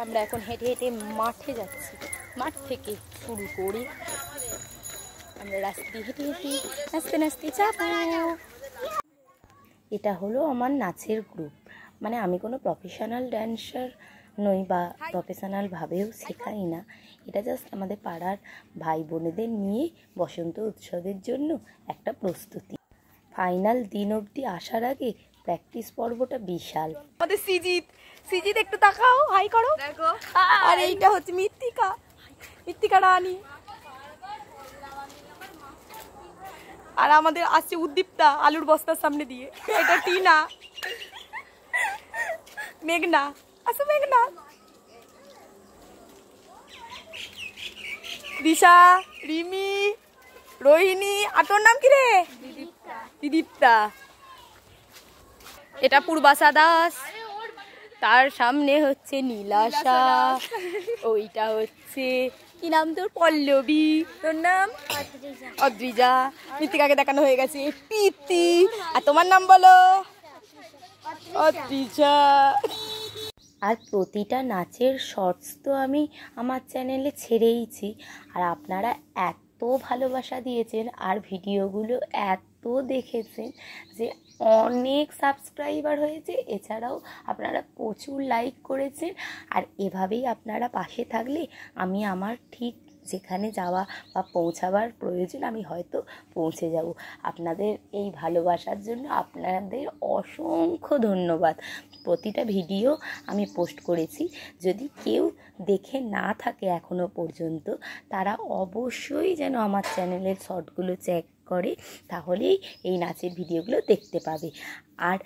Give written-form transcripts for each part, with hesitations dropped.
আমরা এখন হেঁটে হেঁটে মাঠে যাচ্ছি। মাঠ থেকে শুরু করি আমরা রাস্তা দিয়ে হেঁটে হেঁটে নাচতে নাচতে যাবো। এটা হলো আমার নাচের গ্রুপ। মানে আমি কোনো প্রফেশনাল ড্যান্সার নই বা প্রফেশনালভাবেও শেখাই না। এটা জাস্ট আমাদের পাড়ার ভাই বোনেদের নিয়ে বসন্ত উৎসবের জন্য একটা প্রস্তুতি। ফাইনাল দিন অবধি আসার আগে প্র্যাকটিস পর্বটা বিশাল। আমাদের সিজিত একটু তাকাও, হাই করো। আর এইটা হচ্ছে মৃত্তিকা রানী। আর আমাদের আসছে উদ্দীপ্তা আলুর বস্তার সামনে দিয়ে। এটা টিনা, মেঘনা। আসো মেঘনা। দিশা, রিমি, রোহিণী। আর তোর নাম কি রে? দিদীপ্তা। এটা পূর্বাশা দাস, তার সামনে হচ্ছে নীলাশা, ওইটা হচ্ছে কি নাম তোর? পল্লবী। তোর নাম? অদ্রিজা। মৃত্তিকাকে দেখানো হয়ে গেছে প্রীতি। আর তোমার নাম বলো? অদ্রিজা। আর প্রতিটা নাচের শর্টস তো আমি আমার চ্যানেলে ছেড়েইছি। আর আপনারা এত ভালোবাসা দিয়েছেন আর ভিডিওগুলো এত দেখেছেন যে অনেক সাবস্ক্রাইবার হয়েছে। এছাড়াও আপনারা প্রচুর লাইক করেছেন। আর এভাবেই আপনারা পাশে থাকলে আমি আমার ঠিক যেখানে যাওয়া বা পৌঁছাবার প্রয়োজন আমি হয়তো পৌঁছে যাব। আপনাদের এই ভালোবাসার জন্য আপনাদের অসংখ্য ধন্যবাদ। প্রতিটা ভিডিও আমি পোস্ট করেছি। যদি কেউ দেখে না থাকে এখনও পর্যন্ত, তারা অবশ্যই যেন আমার চ্যানেলের শর্টগুলো চেক করে, তাহলেই এই নাচের ভিডিওগুলো দেখতে পাবে। আর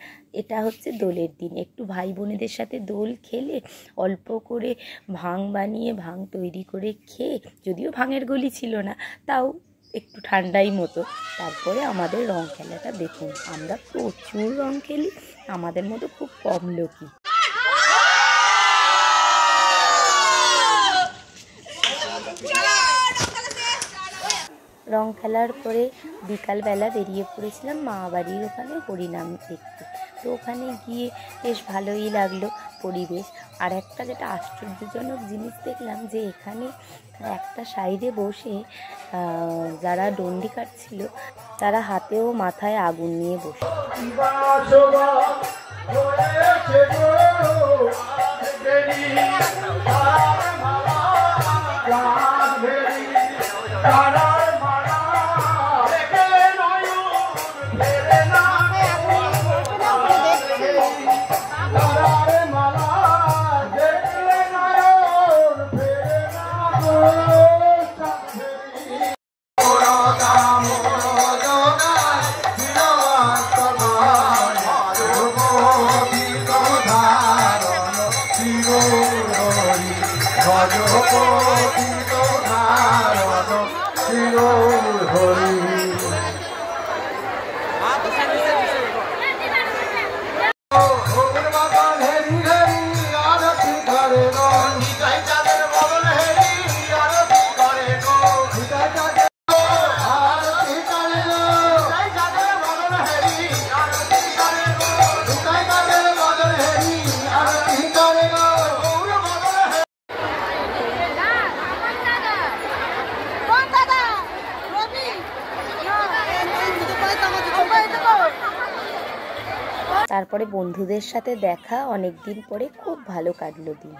এটা হচ্ছে দোলের দিন। একটু ভাই বোনেদের সাথে দোল খেলে, অল্প করে ভাং বানিয়ে ভাং তৈরি করে খেয়ে, যদিও ভাঙের গলি ছিল না, তাও একটু ঠান্ডাই মতো, তারপরে আমাদের রং খেলাটা দেখুন। আমরা প্রচুর রং খেলি, আমাদের মতো খুব কম লোকই। রং খেলার পরে বিকালবেলা বেরিয়ে পড়েছিলাম মা বাড়ির ওখানে হরিনাম দেখতে। তো ওখানে গিয়ে বেশ ভালোই লাগলো পরিবেশ। আর একটা যেটা আশ্চর্যজনক জিনিস দেখলাম, যে এখানে একটা সাইডে বসে যারা ডন্ডি কাটছিল তারা হাতেও মাথায় আগুন নিয়ে বসে। তারপরে বন্ধুদের সাথে দেখা, অনেক দিন পরে খুব ভালো কাটলো দিন।